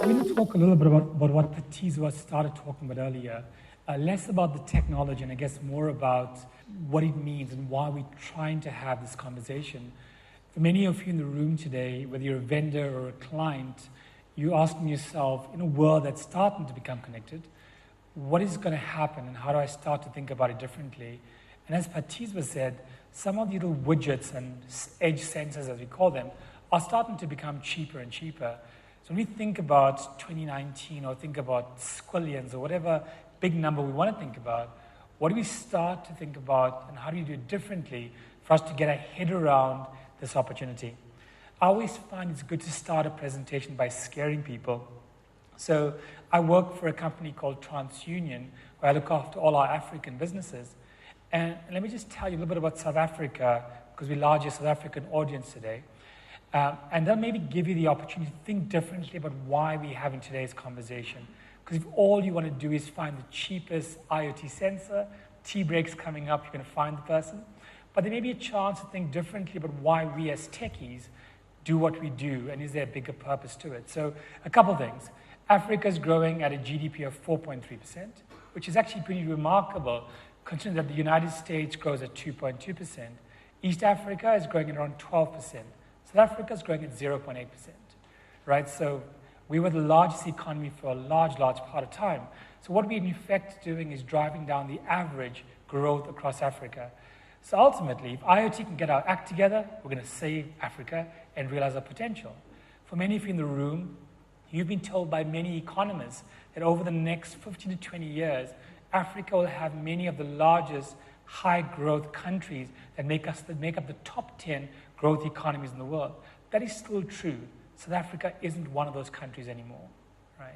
I'm going to talk a little bit about what Patiz was started talking about earlier. Less about the technology and I guess more about what it means and why we're trying to have this conversation. For many of you in the room today, whether you're a vendor or a client, you're asking yourself, in a world that's starting to become connected, what is going to happen and how do I start to think about it differently? And as Patiz was said, some of the little widgets and edge sensors, as we call them, are starting to become cheaper and cheaper. So when we think about 2019 or think about squillions or whatever big number we want to think about, what do we start to think about and how do we do it differently for us to get our head around this opportunity? I always find it's good to start a presentation by scaring people. So I work for a company called TransUnion, where I look after all our African businesses. And let me just tell you a little bit about South Africa, because we're largely a South African audience today. And then maybe give you the opportunity to think differently about why we're having today's conversation. Because if all you want to do is find the cheapest IoT sensor, tea breaks coming up, you're going to find the person. But there may be a chance to think differently about why we as techies do what we do, and is there a bigger purpose to it? So a couple things. Africa is growing at a GDP of 4.3%, which is actually pretty remarkable, considering that the United States grows at 2.2%. East Africa is growing at around 12%. South Africa is growing at 0.8%, right? So we were the largest economy for a large part of time. So what we're in effect doing is driving down the average growth across Africa. So ultimately, if IoT can get our act together, we're going to save Africa and realize our potential. For many of you in the room, you've been told by many economists that over the next 15 to 20 years, Africa will have many of the largest high-growth countries that make up the top 10 growth economies in the world. That is still true. South Africa isn't one of those countries anymore, right?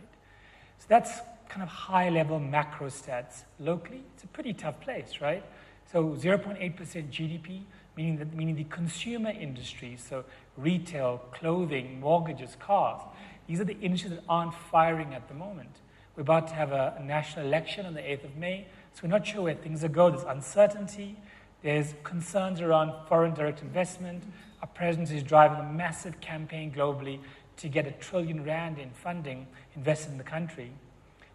So that's kind of high-level macro stats. Locally, it's a pretty tough place, right? So 0.8% GDP, meaning the consumer industries, so retail, clothing, mortgages, cars. These are the industries that aren't firing at the moment. We're about to have a national election on the 8th of May, so we're not sure where things are going. There's uncertainty. There's concerns around foreign direct investment. Our president is driving a massive campaign globally to get R1 trillion in funding invested in the country.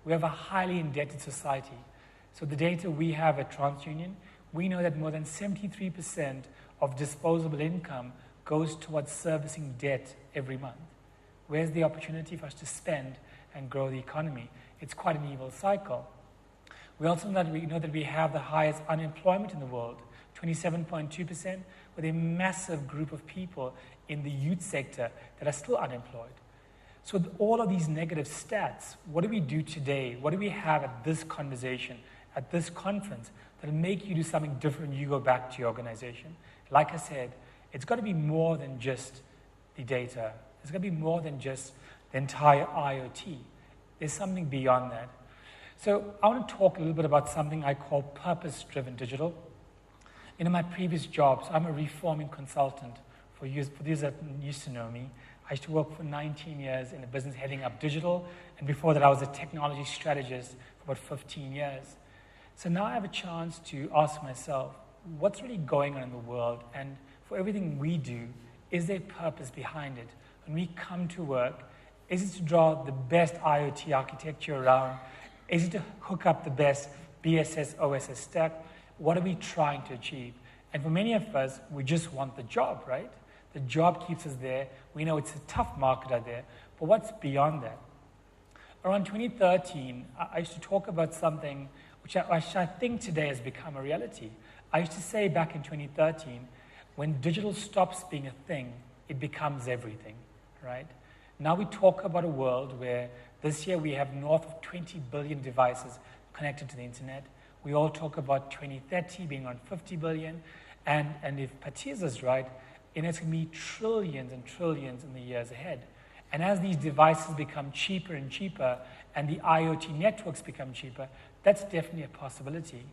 We have a highly indebted society. So the data we have at TransUnion, we know that more than 73% of disposable income goes towards servicing debt every month. Where's the opportunity for us to spend and grow the economy? It's quite an evil cycle. We also know that we have the highest unemployment in the world, 27.2%, with a massive group of people in the youth sector that are still unemployed. So with all of these negative stats, what do we do today? What do we have at this conversation, at this conference, that will make you do something different when you go back to your organization? Like I said, it's got to be more than just the data. It's got to be more than just the entire IoT. There's something beyond that. So I want to talk a little bit about something I call purpose-driven digital. In my previous jobs, I'm a reforming consultant. For those that used to know me, I used to work for 19 years in a business heading up digital, and before that I was a technology strategist for about 15 years. So now I have a chance to ask myself, what's really going on in the world? And for everything we do, is there purpose behind it? When we come to work, is it to draw the best IoT architecture around? Is it to hook up the best BSS, OSS stack? What are we trying to achieve? And for many of us, we just want the job, right? The job keeps us there. We know it's a tough market out there. But what's beyond that? Around 2013, I used to talk about something which I think today has become a reality. I used to say back in 2013, when digital stops being a thing, it becomes everything, right? Now we talk about a world where this year we have north of 20 billion devices connected to the internet. We all talk about 2030 being around 50 billion. And if Patiz is right, it's going to be trillions and trillions in the years ahead. And as these devices become cheaper and cheaper and the IoT networks become cheaper, that's definitely a possibility.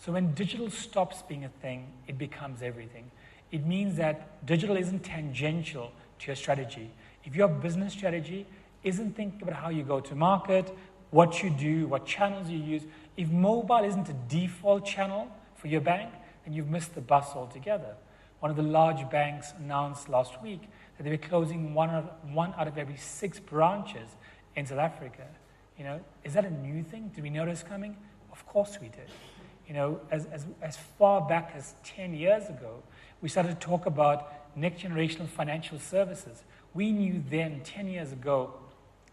So when digital stops being a thing, it becomes everything. It means that digital isn't tangential to your strategy. If your business strategy isn't thinking about how you go to market, what you do, what channels you use, if mobile isn't a default channel for your bank, then you've missed the bus altogether. One of the large banks announced last week that they were closing one out of every 6 branches in South Africa. Is that a new thing? Did we know this coming? Of course we did. As far back as 10 years ago, we started to talk about next generational financial services. We knew then, 10 years ago,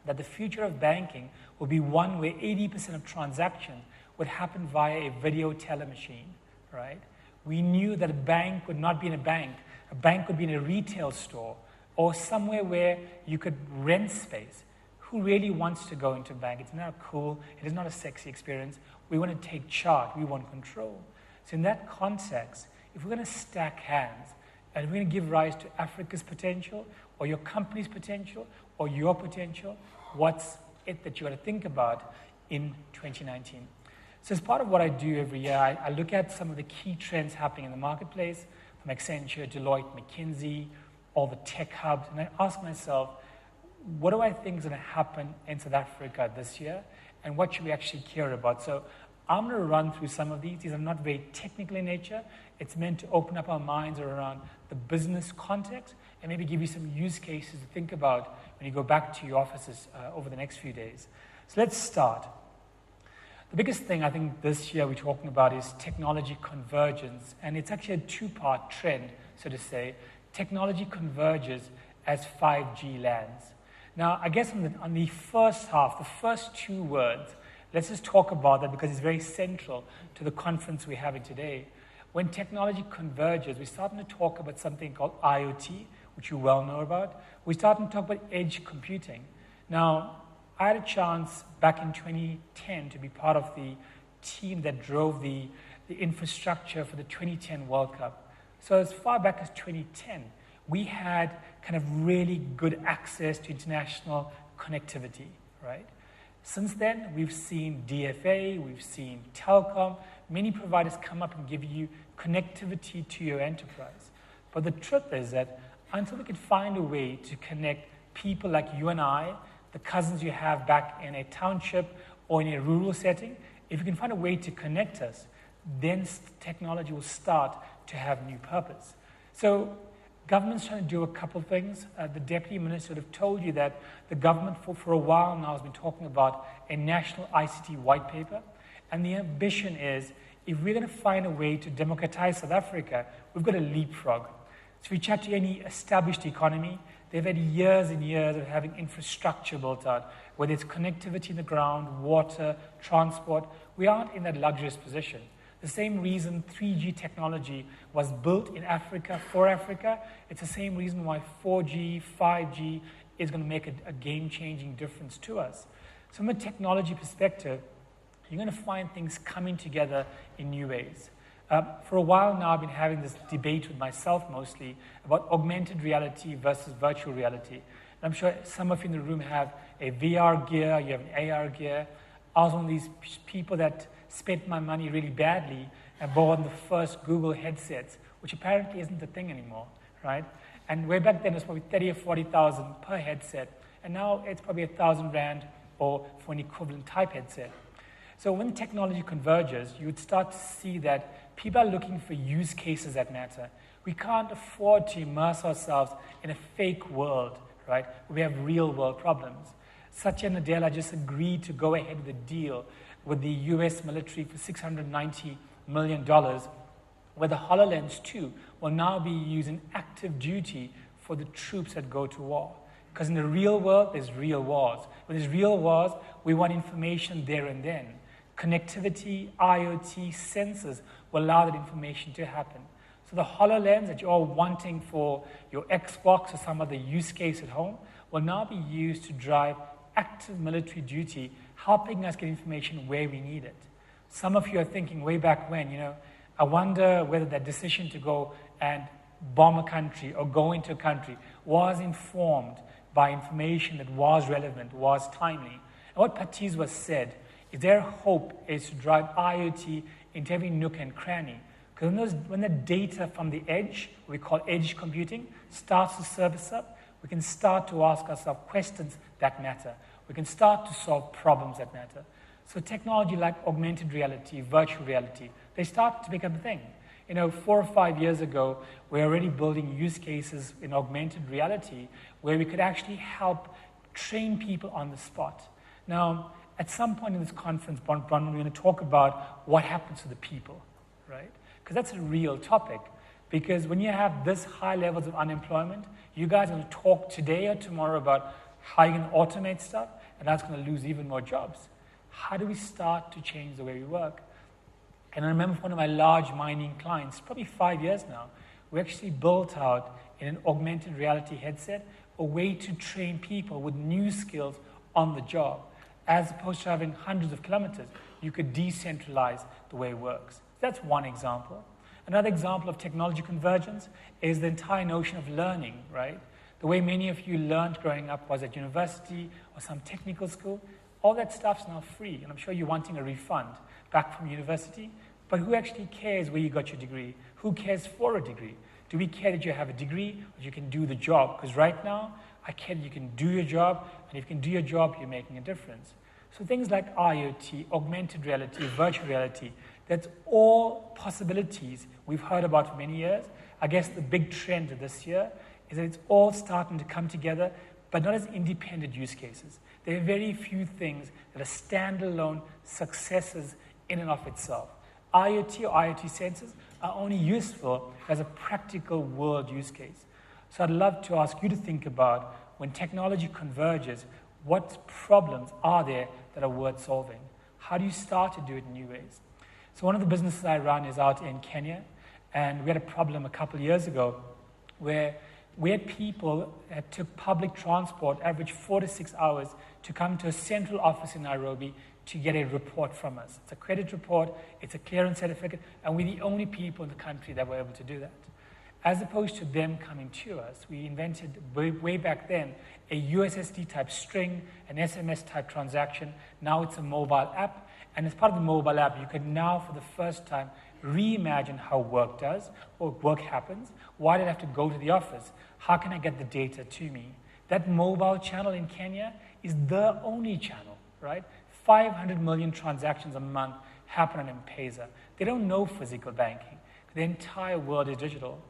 that the future of banking will be one where 80% of transactions would happen via a video teller machine, right? We knew that a bank would not be in a bank would be in a retail store, or somewhere where you could rent space. Who really wants to go into a bank? It's not cool, it is not a sexy experience. We want to take charge, we want control. So in that context, if we're going to stack hands, and we're going to give rise to Africa's potential, or your company's potential, or your potential, what's it that you got to think about in 2019? So as part of what I do every year, I look at some of the key trends happening in the marketplace, from Accenture, Deloitte, McKinsey, all the tech hubs, and I ask myself, what do I think is going to happen in South Africa this year, and what should we actually care about? So I'm going to run through some of these. These are not very technical in nature. It's meant to open up our minds around the business context and maybe give you some use cases to think about when you go back to your offices over the next few days. So let's start. The biggest thing I think this year we're talking about is technology convergence, and it's actually a two-part trend, so to say. Technology converges as 5G lands. Now, I guess on the first half, the first two words, let's just talk about that because it's very central to the conference we're having today. When technology converges, we're starting to talk about something called IoT, which you well know about. We're starting to talk about edge computing. Now, I had a chance back in 2010 to be part of the team that drove the infrastructure for the 2010 World Cup. So as far back as 2010, we had kind of really good access to international connectivity, right? Since then, we've seen DFA, we've seen telecom, many providers come up and give you connectivity to your enterprise. But the truth is that until we can find a way to connect people like you and I, the cousins you have back in a township or in a rural setting, if you can find a way to connect us, then technology will start to have new purpose. So government's trying to do a couple things. The Deputy Minister would have told you that the government for a while now has been talking about a national ICT white paper. And the ambition is, if we're going to find a way to democratize South Africa, we've got to leapfrog. So if you chat to any established economy, they've had years and years of having infrastructure built out, whether it's connectivity in the ground, water, transport. We aren't in that luxurious position. The same reason 3G technology was built in Africa for Africa, it's the same reason why 4G, 5G is going to make a game-changing difference to us. So from a technology perspective, you're going to find things coming together in new ways. For a while now, I've been having this debate with myself mostly about augmented reality versus virtual reality. And I'm sure some of you in the room have a VR gear, you have an AR gear. I was one of these people that spent my money really badly and bought the first Google headsets, which apparently isn't a thing anymore, right? And way back then, it was probably 30 or 40,000 per headset. And now it's probably 1,000 Rand or for an equivalent type headset. So when technology converges, you would start to see that people are looking for use cases that matter. We can't afford to immerse ourselves in a fake world, right? We have real world problems. Satya Nadella just agreed to go ahead with a deal with the US military for $690 million, where the HoloLens 2 will now be used in active duty for the troops that go to war. Because in the real world, there's real wars. When there's real wars, we want information there and then. Connectivity, IoT, sensors will allow that information to happen. So the HoloLens that you're wanting for your Xbox or some other use case at home will now be used to drive active military duty, helping us get information where we need it. Some of you are thinking way back when, I wonder whether that decision to go and bomb a country or go into a country was informed by information that was relevant, was timely. And what Patiz was said is their hope is to drive IoT into every nook and cranny. Because when the data from the edge, we call edge computing, starts to surface up, we can start to ask ourselves questions that matter. We can start to solve problems that matter. So technology like augmented reality, virtual reality, they start to become a thing. 4 or 5 years ago, we're already building use cases in augmented reality where we could actually help train people on the spot. Now, at some point in this conference, Bronwyn, we're going to talk about what happens to the people, right? Because that's a real topic. Because when you have this high levels of unemployment, you guys are going to talk today or tomorrow about how you're going to automate stuff, and that's going to lose even more jobs. How do we start to change the way we work? And I remember one of my large mining clients, probably 5 years now, we actually built out in an augmented reality headset a way to train people with new skills on the job. As opposed to having hundreds of kilometers, you could decentralize the way it works. That's one example. Another example of technology convergence is the entire notion of learning, right? The way many of you learned growing up was at university or some technical school. All that stuff's now free, and I'm sure you're wanting a refund back from university. But who actually cares where you got your degree? Who cares for a degree? Do we care that you have a degree or you can do the job? Because right now, I care that you can do your job, and if you can do your job, you're making a difference. So things like IoT, augmented reality, virtual reality, that's all possibilities we've heard about for many years. I guess the big trend of this year is that it's all starting to come together, but not as independent use cases. There are very few things that are standalone successes in and of itself. IoT or IoT sensors are only useful as a practical world use case. So I'd love to ask you to think about when technology converges, what problems are there that are worth solving? How do you start to do it in new ways? So one of the businesses I run is out in Kenya, and we had a problem a couple of years ago where we had people that took public transport, average 4 to 6 hours, to come to a central office in Nairobi to get a report from us. It's a credit report, it's a clearance certificate, and we're the only people in the country that were able to do that. As opposed to them coming to us, we invented way back then a USSD type string, an SMS type transaction. Now it's a mobile app, and as part of the mobile app, you can now, for the first time, reimagine how work does or work happens. Why did I have to go to the office? How can I get the data to me? That mobile channel in Kenya is the only channel, right? 500 million transactions a month happen on M-Pesa. They don't know physical banking. The entire world is digital.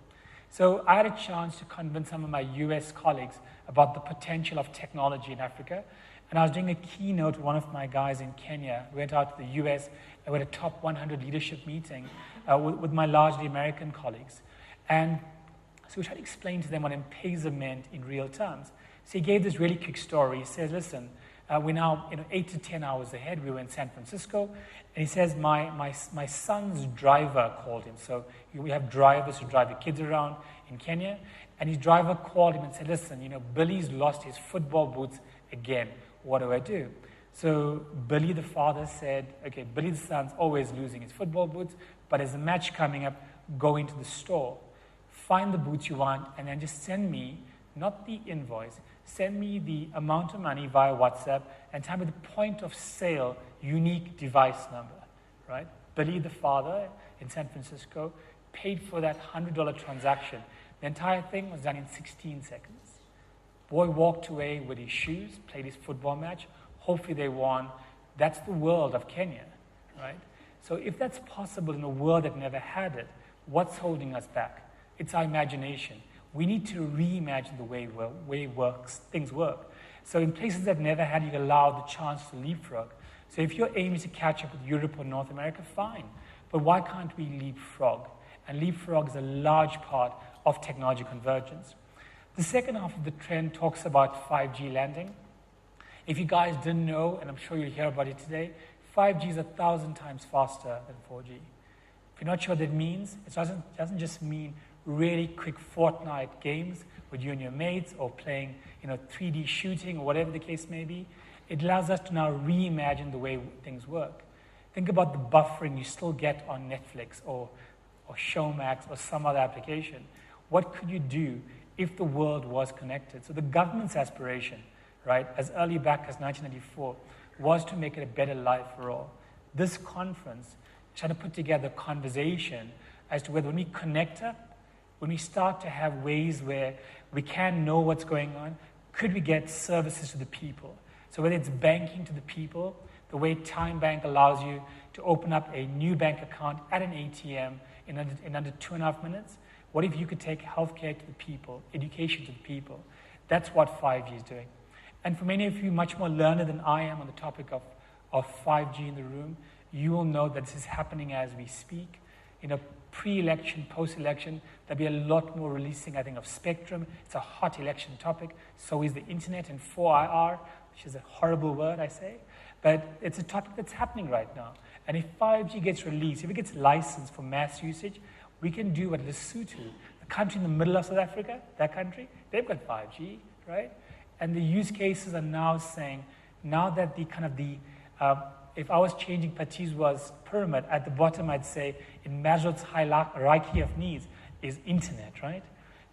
So I had a chance to convince some of my US colleagues about the potential of technology in Africa. And I was doing a keynote with one of my guys in Kenya. We went out to the US and we had a top 100 leadership meeting with my largely American colleagues. And so we tried to explain to them what M-Pesa meant in real terms. So he gave this really quick story. He says, listen, we're now 8 to 10 hours ahead. We were in San Francisco. And he says, my son's driver called him. So we have drivers who drive your kids around in Kenya. And his driver called him and said, listen, Billy's lost his football boots again. What do I do? So Billy, the father, said, okay, Billy, the son's always losing his football boots, but there's a match coming up, go into the store, find the boots you want, and then just send me, not the invoice, send me the amount of money via WhatsApp and tell me the point of sale unique device number, right? Billy, the father, in San Francisco, paid for that $100 transaction. The entire thing was done in 16 seconds. Boy walked away with his shoes, played his football match. Hopefully they won. That's the world of Kenya, right? So if that's possible in a world that never had it, what's holding us back? It's our imagination. We need to reimagine the way things work. So in places that never had, you allow the chance to leapfrog. So if your aim is to catch up with Europe or North America, fine. But why can't we leapfrog? And leapfrog is a large part of technology convergence. The second half of the trend talks about 5G landing. If you guys didn't know, and I'm sure you'll hear about it today, 5G is 1,000 times faster than 4G. If you're not sure what that means, it doesn't just mean really quick Fortnite games with you and your mates or playing 3D shooting or whatever the case may be. It allows us to now reimagine the way things work. Think about the buffering you still get on Netflix or Showmax or some other application. What could you do if the world was connected? So the government's aspiration, right, as early back as 1994, was to make it a better life for all. This conference is trying to put together a conversation as to whether when we connect up, when we start to have ways where we can know what's going on, could we get services to the people? So whether it's banking to the people, the way Time Bank allows you to open up a new bank account at an ATM in under 2.5 minutes, what if you could take healthcare to the people, education to the people? That's what 5G is doing. And for many of you much more learned than I am on the topic of 5G in the room, you will know that this is happening as we speak. Pre-election, post-election, there'll be a lot more releasing, I think, of spectrum. It's a hot election topic. So is the internet and 4IR, which is a horrible word, I say. But it's a topic that's happening right now. And if 5G gets released, if it gets licensed for mass usage, we can do what Lesotho, the country in the middle of South Africa, that country, they've got 5G, right? And the use cases are now saying, now that if I was changing Patizwa's pyramid, at the bottom I'd say, in Maslow's hierarchy of needs is internet, right?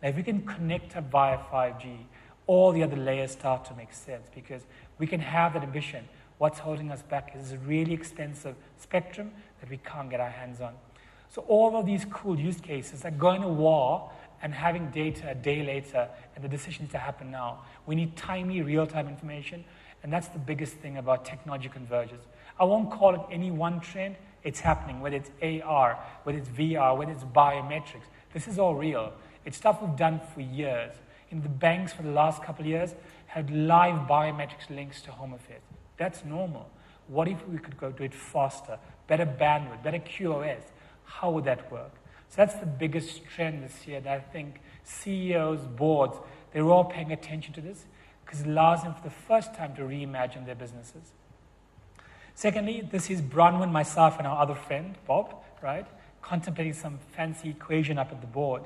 Now, if we can connect up via 5G, all the other layers start to make sense because we can have that ambition. What's holding us back is a really expensive spectrum that we can't get our hands on. So all of these cool use cases are going to war and having data a day later, and the decision needs to happen now. We need timely, real-time information, and that's the biggest thing about technology convergence. I won't call it any one trend. It's happening, whether it's AR, whether it's VR, whether it's biometrics. This is all real. It's stuff we've done for years. The banks for the last couple of years had live biometrics links to home affairs. That's normal. What if we could go do it faster, better bandwidth, better QoS? How would that work? So that's the biggest trend this year that I think CEOs, boards, they're all paying attention to this because it allows them for the first time to reimagine their businesses. Secondly, this is Bronwyn, myself, and our other friend, Bob, right, contemplating some fancy equation up at the board.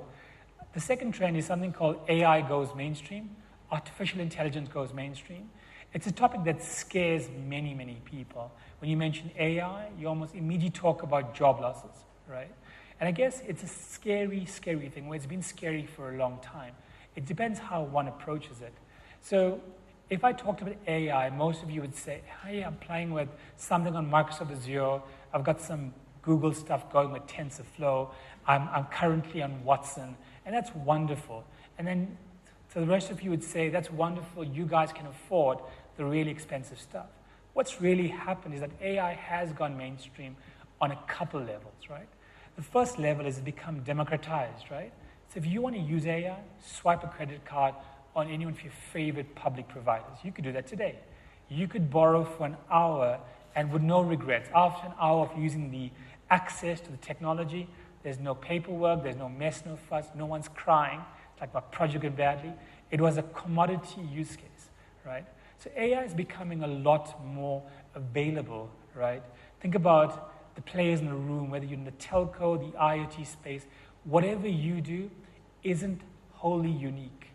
The second trend is something called AI goes mainstream, artificial intelligence goes mainstream. It's a topic that scares many, many people. When you mention AI, you almost immediately talk about job losses, right? And I guess it's a scary, scary thing. Well, it's been scary for a long time. It depends how one approaches it. So if I talked about AI, most of you would say, hey, I'm playing with something on Microsoft Azure. I've got some Google stuff going with TensorFlow. I'm currently on Watson. And that's wonderful. And then so the rest of you would say, that's wonderful. You guys can afford the really expensive stuff. What's really happened is that AI has gone mainstream on a couple levels, right? The first level is become democratized, right? So if you want to use AI, swipe a credit card on any of your favorite public providers. You could do that today. You could borrow for an hour and with no regrets. After an hour of using the access to the technology, there's no paperwork, there's no mess, no fuss, no one's crying, like my project went badly. It was a commodity use case, right? So AI is becoming a lot more available, right? Think about the players in the room, whether you're in the telco, the IoT space, whatever you do isn't wholly unique,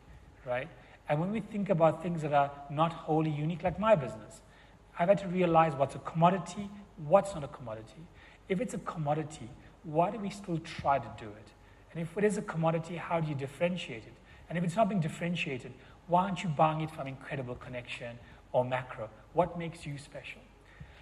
right? And when we think about things that are not wholly unique, like my business, I've had to realize what's a commodity, what's not a commodity. If it's a commodity, why do we still try to do it? And if it is a commodity, how do you differentiate it? And if it's not being differentiated, why aren't you buying it from Incredible Connection or Macro? What makes you special?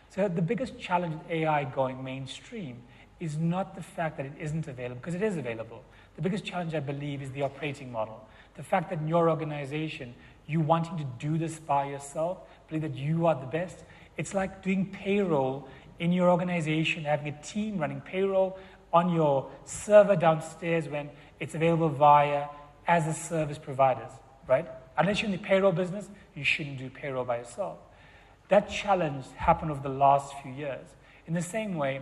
So the biggest challenge with AI going mainstream is not the fact that it isn't available, because it is available. The biggest challenge, I believe, is the operating model. The fact that in your organization, you wanting to do this by yourself, believe that you are the best. It's like doing payroll in your organization, having a team running payroll on your server downstairs when it's available via as a service providers, right? Unless you're in the payroll business, you shouldn't do payroll by yourself. That challenge happened over the last few years. In the same way,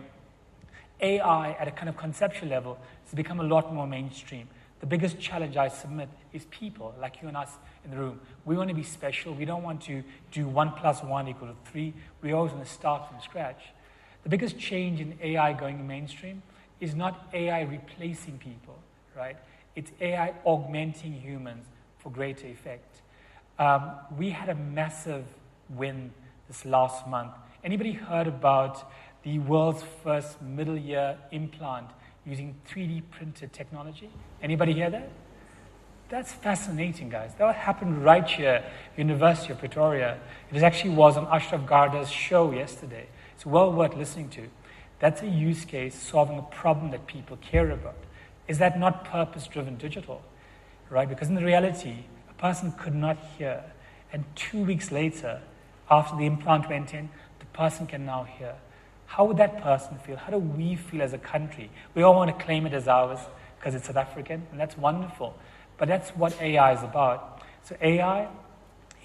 AI at a kind of conceptual level has become a lot more mainstream. The biggest challenge I submit is people, like you and us in the room. We want to be special. We don't want to do 1 + 1 = 3. We always want to start from scratch. The biggest change in AI going mainstream is not AI replacing people, right? It's AI augmenting humans for greater effect. We had a massive win this last month. Anybody heard about the world's first middle-ear implant using 3D printed technology? Anybody hear that? That's fascinating, guys. That happened right here, University of Pretoria. It actually was on Ashraf Garda's show yesterday. It's well worth listening to. That's a use case solving a problem that people care about. Is that not purpose-driven digital, right? Because in the reality, a person could not hear, and 2 weeks later, after the implant went in, the person can now hear. How would that person feel? How do we feel as a country? We all want to claim it as ours because it's South African, and that's wonderful. But that's what AI is about. So AI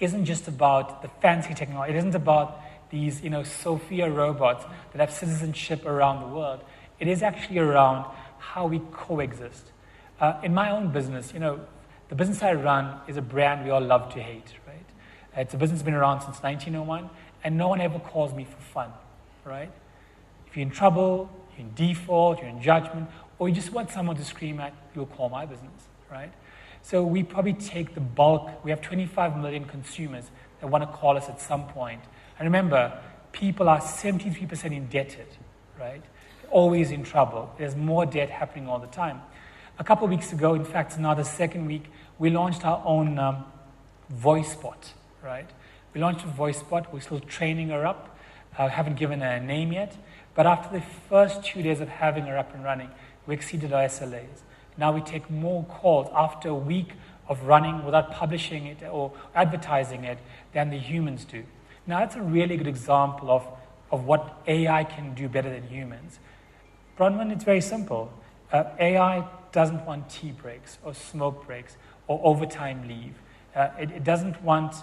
isn't just about the fancy technology. It isn't about these, Sophia robots that have citizenship around the world. It is actually around how we coexist. In my own business, the business I run is a brand we all love to hate, right? It's a business that's been around since 1901, and no one ever calls me for fun, right? If you're in trouble, you're in default, you're in judgment, or you just want someone to scream at, you'll call my business, right? So we probably take the bulk. We have 25 million consumers that want to call us at some point. And remember, people are 73% indebted, right? Always in trouble. There's more debt happening all the time. A couple of weeks ago, in fact, now the second week, we launched our own voice bot, right? We launched a voice bot. We're still training her up. Haven't given her a name yet. But after the first 2 days of having her up and running, we exceeded our SLAs. Now we take more calls after a week of running without publishing it or advertising it than the humans do. Now that's a really good example of what AI can do better than humans. Bronwyn, it's very simple. AI doesn't want tea breaks or smoke breaks or overtime leave. It doesn't want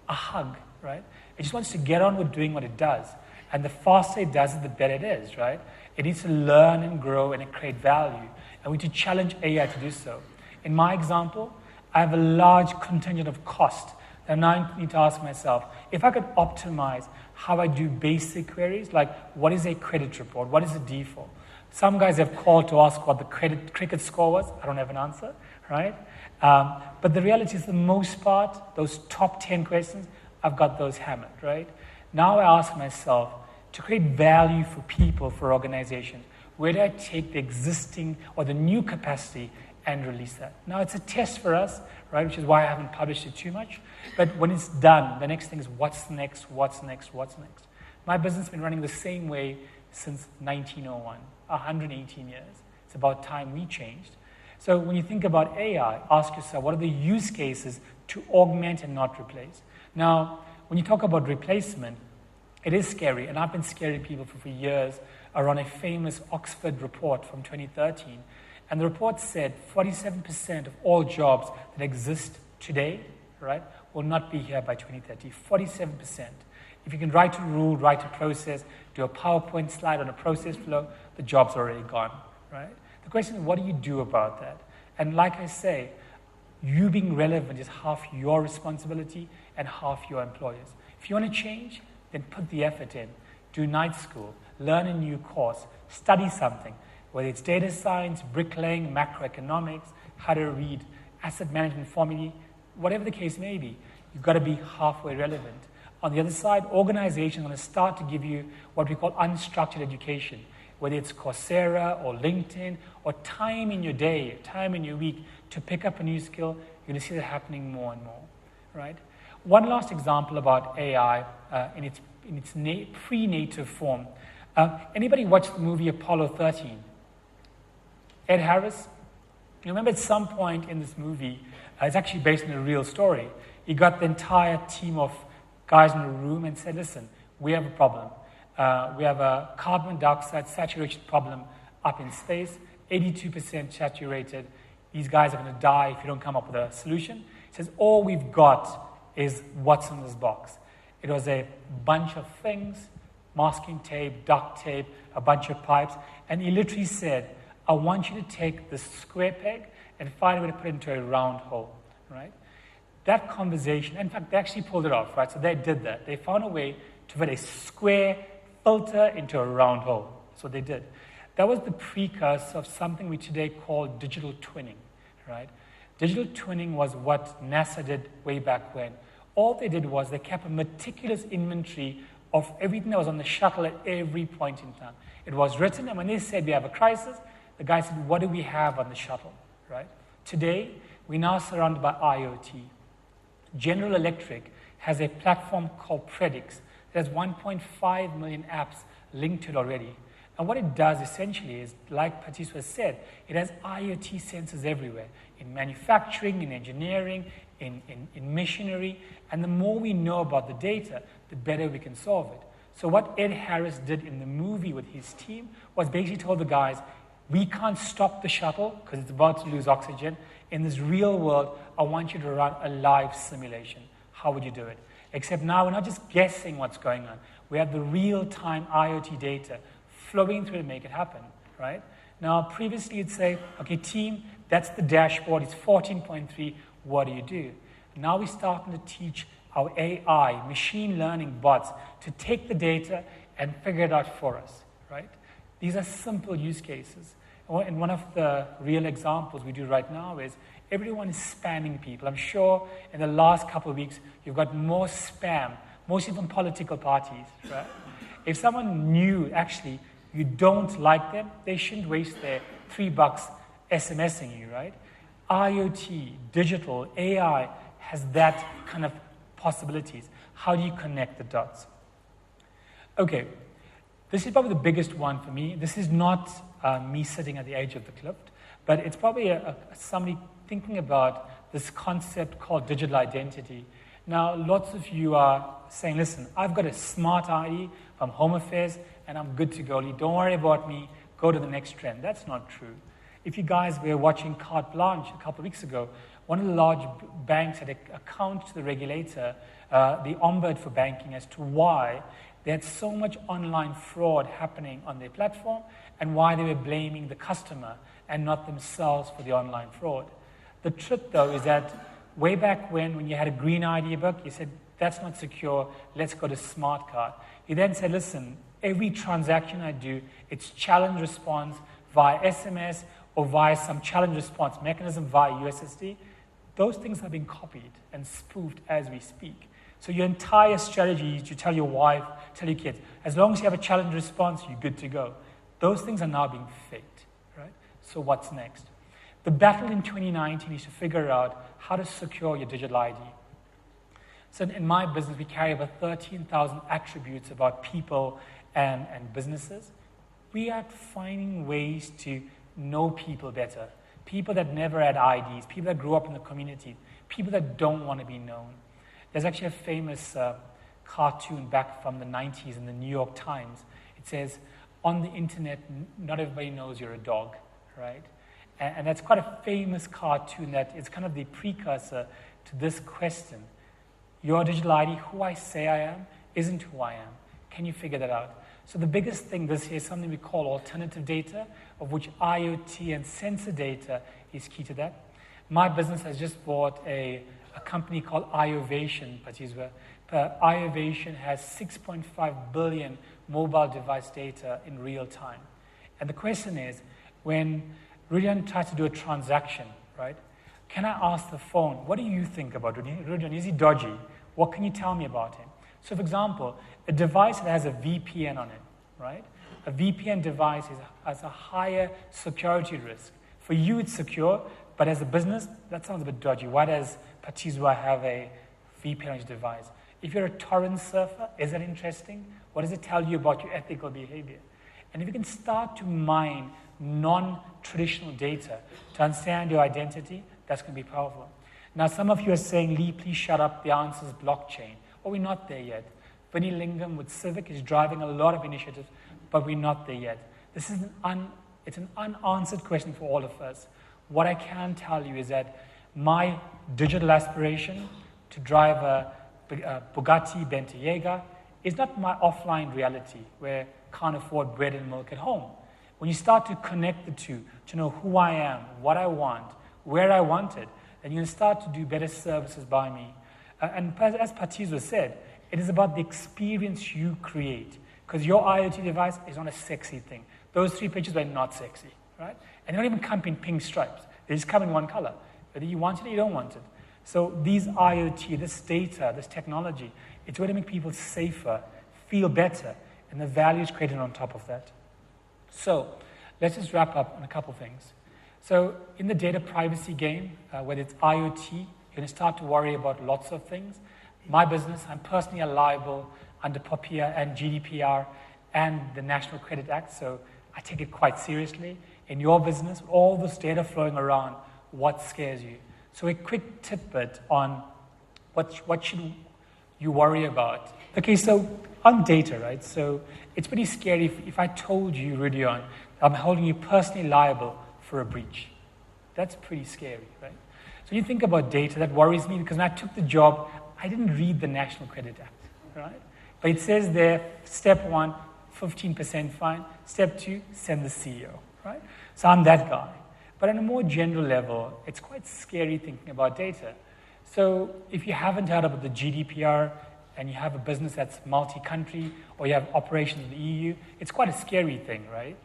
a hug, right? It just wants to get on with doing what it does. And the faster it does it, the better it is, right? It needs to learn and grow and create value. And we need to challenge AI to do so. In my example, I have a large contingent of cost. And now I need to ask myself, if I could optimize how I do basic queries, like what is a credit report? What is a default? Some guys have called to ask what the cricket score was. I don't have an answer, right? But the reality is, the most part, those top 10 questions, I've got those hammered, right? Now I ask myself, to create value for people, for organizations, where do I take the existing or the new capacity and release that? Now it's a test for us, right? Which is why I haven't published it too much. But when it's done, the next thing is what's next, what's next, what's next? My business has been running the same way since 1901, 118 years. It's about time we changed. So when you think about AI, ask yourself, what are the use cases to augment and not replace? Now, when you talk about replacement, it is scary, and I've been scaring people for years around a famous Oxford report from 2013. And the report said 47% of all jobs that exist today, right, will not be here by 2030. 47%. If you can write a rule, write a process, do a PowerPoint slide on a process flow, the job's already gone, right? The question is, what do you do about that? And like I say, you being relevant is half your responsibility and half your employers. If you want to change, then put the effort in. Do night school, learn a new course, study something, whether it's data science, bricklaying, macroeconomics, how to read asset management formulae, whatever the case may be, you've got to be halfway relevant. On the other side, organizations are going to start to give you what we call unstructured education, whether it's Coursera or LinkedIn or time in your day, time in your week to pick up a new skill. You're going to see that happening more and more, right? One last example about AI in its pre-native form. Anybody watch the movie Apollo 13? Ed Harris? You remember at some point in this movie, it's actually based on a real story. He got the entire team of guys in a room and said, listen, we have a problem. We have a carbon dioxide saturation problem up in space, 82% saturated. These guys are going to die if you don't come up with a solution. He says, all we've got is what's in this box. It was a bunch of things, masking tape, duct tape, a bunch of pipes, and he literally said, I want you to take this square peg and find a way to put it into a round hole, right? That conversation, in fact, they actually pulled it off, right? So they did that. They found a way to put a square filter into a round hole. That's what they did. That was the precursor of something we today call digital twinning, right? Digital twinning was what NASA did way back when. All they did was they kept a meticulous inventory of everything that was on the shuttle at every point in time. It was written, and when they said we have a crisis, the guy said, what do we have on the shuttle, right? Today, we're now surrounded by IoT. General Electric has a platform called Predix that has 1.5 million apps linked to it already. And what it does essentially is, like Patrice has said, it has IoT sensors everywhere, in manufacturing, in engineering, in machinery, and the more we know about the data, the better we can solve it. So what Ed Harris did in the movie with his team was basically told the guys, we can't stop the shuttle because it's about to lose oxygen. In this real world, I want you to run a live simulation. how would you do it? Except now we're not just guessing what's going on. We have the real-time IoT data flowing through to make it happen, right? Now, previously you'd say, okay, team, that's the dashboard, it's 14.3, what do you do? Now we're starting to teach our AI, machine learning bots, to take the data and figure it out for us, right? These are simple use cases. And one of the real examples we do right now is everyone is spamming people. I'm sure in the last couple of weeks, you've got more spam, mostly from political parties, right? If someone knew, actually, you don't like them, they shouldn't waste their $3 SMSing you, right? IoT, digital, AI has that kind of possibilities. How do you connect the dots? Okay, this is probably the biggest one for me. This is not me sitting at the edge of the cliff, but it's probably somebody thinking about this concept called digital identity. Now, lots of you are saying, listen, I've got a smart ID from Home Affairs, and I'm good to go. Don't worry about me. Go to the next trend. That's not true. If you guys were watching Carte Blanche a couple of weeks ago, one of the large banks had an account to the regulator, the Ombudsman for banking, as to why they had so much online fraud happening on their platform and why they were blaming the customer and not themselves for the online fraud. The truth, though, is that way back when you had a green ID book, you said, that's not secure, let's go to smart card. You then said, listen, every transaction I do, it's challenge response via SMS or via some challenge response mechanism via USSD. Those things are being copied and spoofed as we speak. So your entire strategy is to tell your wife, tell your kids, as long as you have a challenge response, you're good to go. Those things are now being faked, right? So what's next? The battle in 2019 is to figure out how to secure your digital ID. So in my business, we carry over 13,000 attributes about people and businesses. We are finding ways to know people better. People that never had IDs, people that grew up in the community, people that don't want to be known. There's actually a famous cartoon back from the 90s in the New York Times. It says, on the internet, not everybody knows you're a dog, right? And that's quite a famous cartoon that is kind of the precursor to this question. Your digital ID, who I say I am, isn't who I am. Can you figure that out? So the biggest thing this year is something we call alternative data, of which IoT and sensor data is key to that. My business has just bought a company called IoVation. IoVation has 6.5 billion mobile device data in real time. And the question is, when Rudian tries to do a transaction, right? Can I ask the phone, what do you think about Rudian? Is he dodgy? What can you tell me about him? So, for example, a device that has a VPN on it, right? A VPN device has a higher security risk. For you, it's secure, but as a business, that sounds a bit dodgy. Why does Patizwa have a VPN on his device? If you're a torrent surfer, is that interesting? What does it tell you about your ethical behavior? And if you can start to mine non-traditional data to understand your identity, that's going to be powerful. Now, some of you are saying, Lee, please shut up, the answer is blockchain. Well, we're not there yet. Vinny Lingam with Civic is driving a lot of initiatives, but we're not there yet. This is it's an unanswered question for all of us. What I can tell you is that my digital aspiration to drive a Bugatti Bentayga is not my offline reality where I can't afford bread and milk at home. When you start to connect the two, to know who I am, what I want, where I want it, then you can start to do better services by me. And as Patizwa said, it is about the experience you create. Because your IoT device is not a sexy thing. Those 3 pictures were not sexy, right? And they don't even come in pink stripes. They just come in one color. Whether you want it or you don't want it. So these IoT, this data, this technology, it's going to make people safer, feel better, and the value is created on top of that. So let's just wrap up on a couple things. So in the data privacy game, whether it's IoT, you're going to start to worry about lots of things. My business, I'm personally liable under POPIA and GDPR and the National Credit Act, so I take it quite seriously. In your business, all this data flowing around, what scares you? So a quick tidbit on what should you worry about. Okay, so on data, right? So it's pretty scary if I told you, Rudion, I'm holding you personally liable for a breach. That's pretty scary, right? So you think about data, that worries me because when I took the job, I didn't read the National Credit Act, right? But it says there, step 1, 15% fine. Step 2, send the CEO, right? So I'm that guy. But on a more general level, it's quite scary thinking about data. So if you haven't heard about the GDPR and you have a business that's multi-country or you have operations in the EU, it's quite a scary thing, right?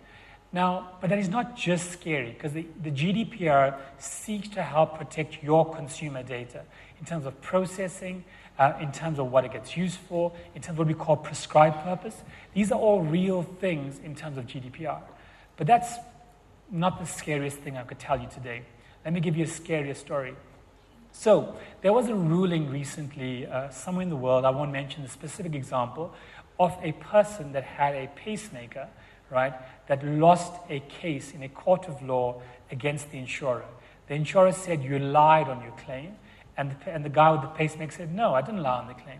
Now, but that is not just scary, because the GDPR seeks to help protect your consumer data in terms of processing, in terms of what it gets used for, in terms of what we call prescribed purpose. These are all real things in terms of GDPR. But that's not the scariest thing I could tell you today. Let me give you a scarier story. So there was a ruling recently somewhere in the world, I won't mention the specific example, of a person that had a pacemaker, right, that lost a case in a court of law against the insurer. The insurer said, you lied on your claim, and the guy with the pacemaker said, no, I didn't lie on the claim.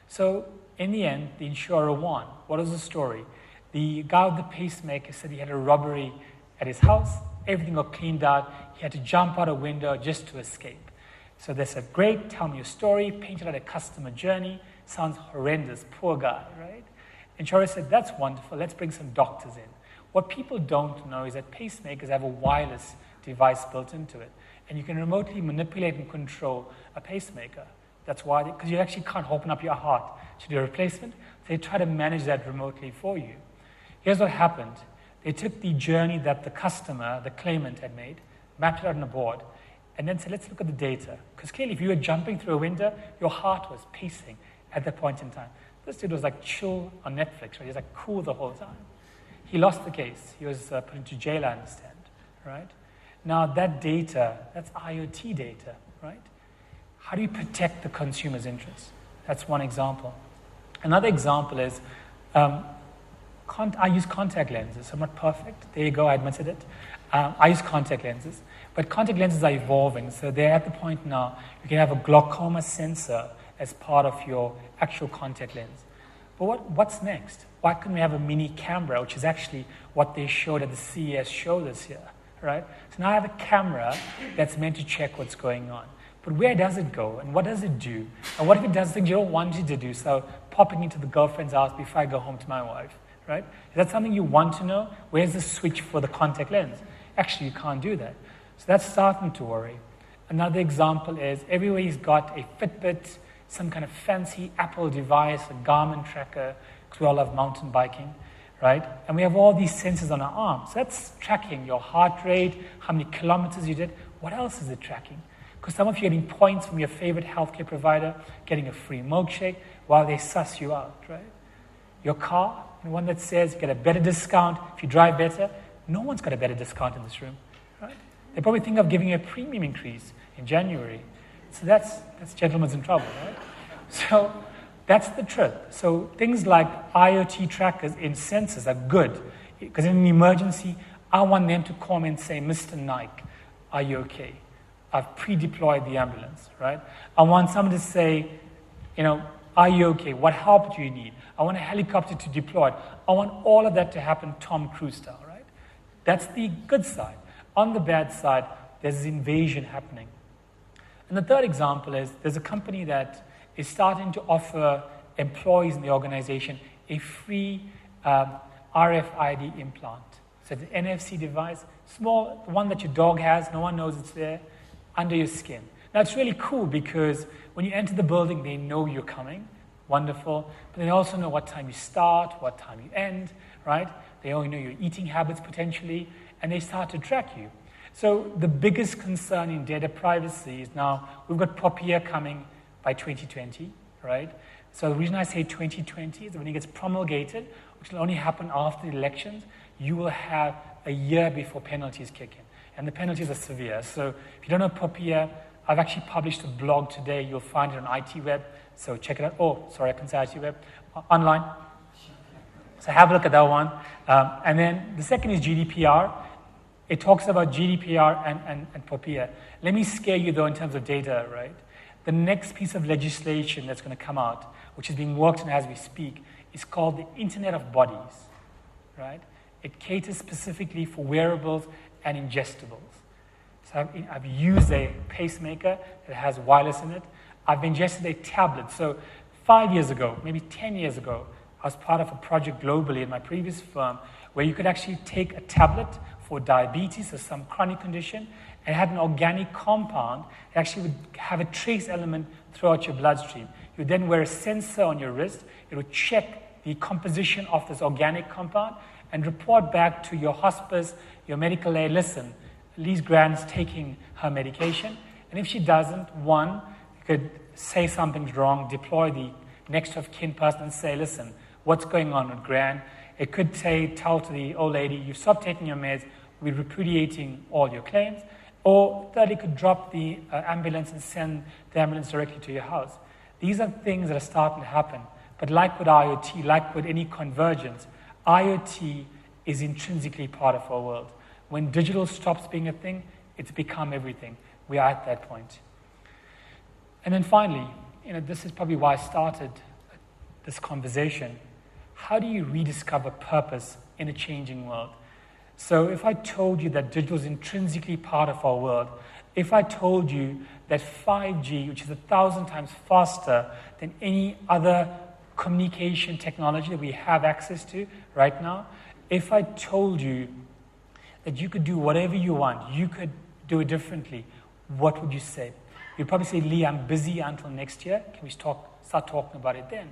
So in the end, the insurer won. What was the story? The guy with the pacemaker said he had a robbery at his house, everything got cleaned out, he had to jump out a window just to escape. So they said, great, tell me your story, painted out a customer journey, sounds horrendous, poor guy, right? Insurer said, that's wonderful, let's bring some doctors in. What people don't know is that pacemakers have a wireless device built into it, and you can remotely manipulate and control a pacemaker. That's why, because you actually can't open up your heart to do a replacement, so they try to manage that remotely for you. Here's what happened. They took the journey that the customer, the claimant, had made, mapped it out on a board, and then said, let's look at the data. Because clearly, if you were jumping through a window, your heart was pacing at that point in time. This dude was like chill on Netflix, right? He was like cool the whole time. He lost the case. He was put into jail, I understand, right? Now, that data, that's IoT data, right? How do you protect the consumer's interests? That's one example. Another example is, I use contact lenses. I'm not perfect. There you go, I admitted it. I use contact lenses. But contact lenses are evolving. So they're at the point now, you can have a glaucoma sensor as part of your actual contact lens. But what's next? Why couldn't we have a mini camera, which is actually what they showed at the CES show this year, right? So now I have a camera that's meant to check what's going on. But where does it go? And what does it do? And what if it does things you don't want it to do? So popping into the girlfriend's house before I go home to my wife, right? Is that something you want to know? Where's the switch for the contact lens? Actually, you can't do that. So that's starting to worry. Another example is everybody's got a Fitbit, some kind of fancy Apple device, a Garmin tracker, because we all love mountain biking, right? And we have all these sensors on our arms. That's tracking your heart rate, how many kilometers you did. What else is it tracking? Because some of you are getting points from your favorite healthcare provider, getting a free milkshake while they suss you out, right? Your car, the one that says you get a better discount if you drive better. No one's got a better discount in this room, right? They probably think of giving you a premium increase in January. So that's gentlemen's in trouble, right? So that's the truth. So things like IoT trackers in sensors are good, because in an emergency, I want them to call me and say, Mr. Naik, are you okay? I've pre-deployed the ambulance, right? I want someone to say, are you okay? What help do you need? I want a helicopter to deploy. I want all of that to happen Tom Cruise style, right? That's the good side. On the bad side, there's invasion happening. And the third example is there's a company that is starting to offer employees in the organization a free RFID implant. So it's an NFC device, small, the one that your dog has, no one knows it's there, under your skin. Now, it's really cool because when you enter the building, they know you're coming. Wonderful. But they also know what time you start, what time you end, right? They only know your eating habits potentially, and they start to track you. So the biggest concern in data privacy is now we've got POPIA coming by 2020, right? So the reason I say 2020 is that when it gets promulgated, which will only happen after the elections, you will have a year before penalties kick in. And the penalties are severe. So if you don't know POPIA, I've actually published a blog today. You'll find it on IT Web. So check it out. Oh, sorry, I can say IT Web. Online. So have a look at that one. And then the second is GDPR. It talks about GDPR and POPIA. Let me scare you, though, in terms of data, right? The next piece of legislation that's going to come out, which is being worked on as we speak, is called the Internet of Bodies, right? It caters specifically for wearables and ingestibles. So I've used a pacemaker that has wireless in it. I've ingested a tablet. So 5 years ago, maybe 10 years ago, I was part of a project globally in my previous firm where you could actually take a tablet for diabetes or some chronic condition and had an organic compound that actually would have a trace element throughout your bloodstream. You would then wear a sensor on your wrist. It would check the composition of this organic compound and report back to your hospice, your medical aid, listen, Lee's grand's taking her medication, and if she doesn't, one, you could say something's wrong, deploy the next of kin person and say, listen, what's going on with Gran? It could tell to the old lady, you've stopped taking your meds, we're repudiating all your claims. Or thirdly, could drop the ambulance and send the ambulance directly to your house. These are things that are starting to happen. But like with IoT, like with any convergence, IoT is intrinsically part of our world. When digital stops being a thing, it's become everything. We are at that point. And then finally, this is probably why I started this conversation. How do you rediscover purpose in a changing world? So if I told you that digital is intrinsically part of our world, if I told you that 5G, which is 1,000 times faster than any other communication technology that we have access to right now, if I told you that you could do whatever you want, you could do it differently, what would you say? You'd probably say, Lee, I'm busy until next year. Can we start talking about it then?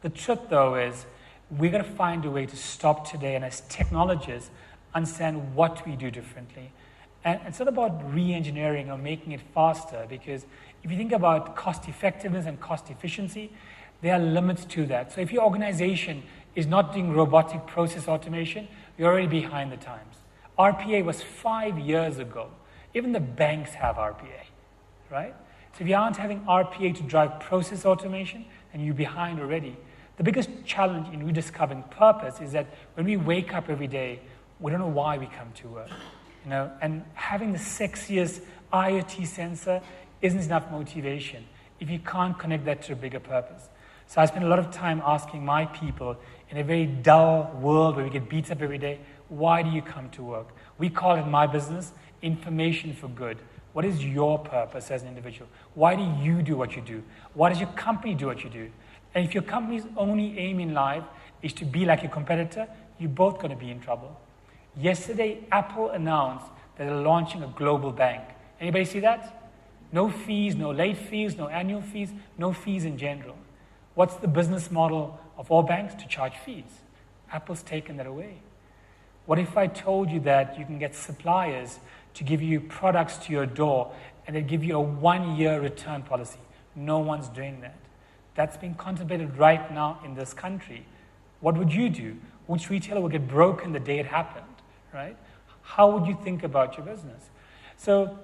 The truth, though, is we're going to find a way to stop today and as technologists, understand what we do differently. And it's not about re-engineering or making it faster, because if you think about cost effectiveness and cost efficiency, there are limits to that. So if your organization is not doing robotic process automation, you're already behind the times. RPA was 5 years ago. Even the banks have RPA, right? So if you aren't having RPA to drive process automation, then you're behind already. The biggest challenge in rediscovering purpose is that when we wake up every day, we don't know why we come to work, and having the sexiest IoT sensor isn't enough motivation if you can't connect that to a bigger purpose. So I spend a lot of time asking my people in a very dull world where we get beat up every day, why do you come to work? We call it in my business information for good. What is your purpose as an individual? Why do you do what you do? Why does your company do what you do? And if your company's only aim in life is to be like your competitor, you're both going to be in trouble. Yesterday, Apple announced that they're launching a global bank. Anybody see that? No fees, no late fees, no annual fees, no fees in general. What's the business model of all banks? To charge fees. Apple's taken that away. What if I told you that you can get suppliers to give you products to your door and they give you a 1-year return policy? No one's doing that. That's being contemplated right now in this country. What would you do? Which retailer would get broken the day it happened, right? How would you think about your business? So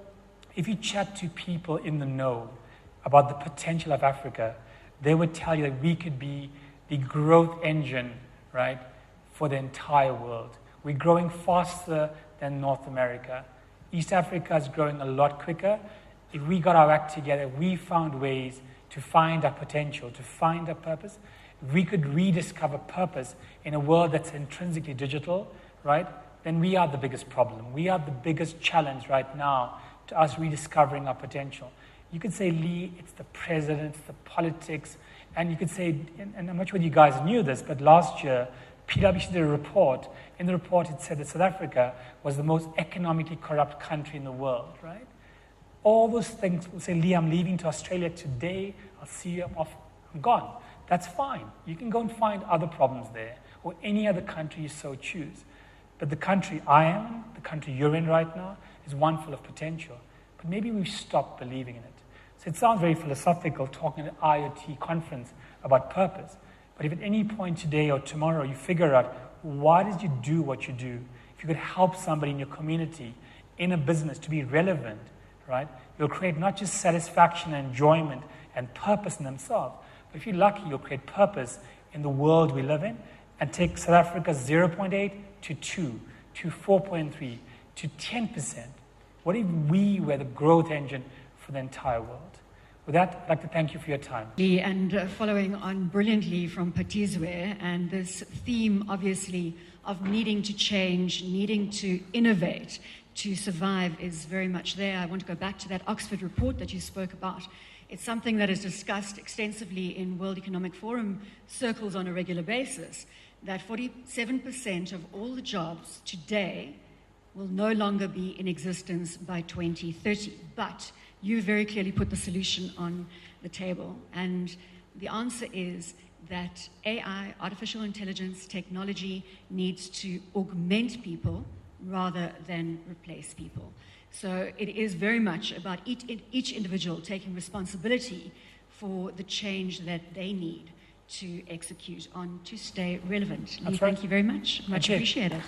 if you chat to people in the know about the potential of Africa, they would tell you that we could be the growth engine, right, for the entire world. We're growing faster than North America. East Africa is growing a lot quicker. If we got our act together, we found ways to find our potential, to find our purpose, we could rediscover purpose in a world that's intrinsically digital, right? Then we are the biggest problem. We are the biggest challenge right now to us rediscovering our potential. You could say, Lee, it's the president, it's the politics, and you could say, and I'm not sure whether you guys knew this, but last year, PwC did a report. In the report, it said that South Africa was the most economically corrupt country in the world, right? All those things will say, Lee, I'm leaving to Australia today. I'll see you, I'm gone. That's fine. You can go and find other problems there, or any other country you so choose. But the country I am in, the country you're in right now, is one full of potential. But maybe we've stopped believing in it. So it sounds very philosophical talking at an IoT conference about purpose. But if at any point today or tomorrow you figure out why did you do what you do, if you could help somebody in your community, in a business to be relevant, right, you'll create not just satisfaction and enjoyment and purpose in themselves, but if you're lucky, you'll create purpose in the world we live in and take South Africa's 0.8 to 2, to 4.3, to 10%. What if we were the growth engine for the entire world? With that, I'd like to thank you for your time. And following on brilliantly from Patizwe, and this theme, obviously, of needing to change, needing to innovate to survive is very much there. I want to go back to that Oxford report that you spoke about. It's something that is discussed extensively in World Economic Forum circles on a regular basis, that 47% of all the jobs today will no longer be in existence by 2030. But you very clearly put the solution on the table. And the answer is that AI, artificial intelligence, technology needs to augment people rather than replace people. So it is very much about each individual taking responsibility for the change that they need to execute on to stay relevant. Lee, thank you very much. Much appreciated.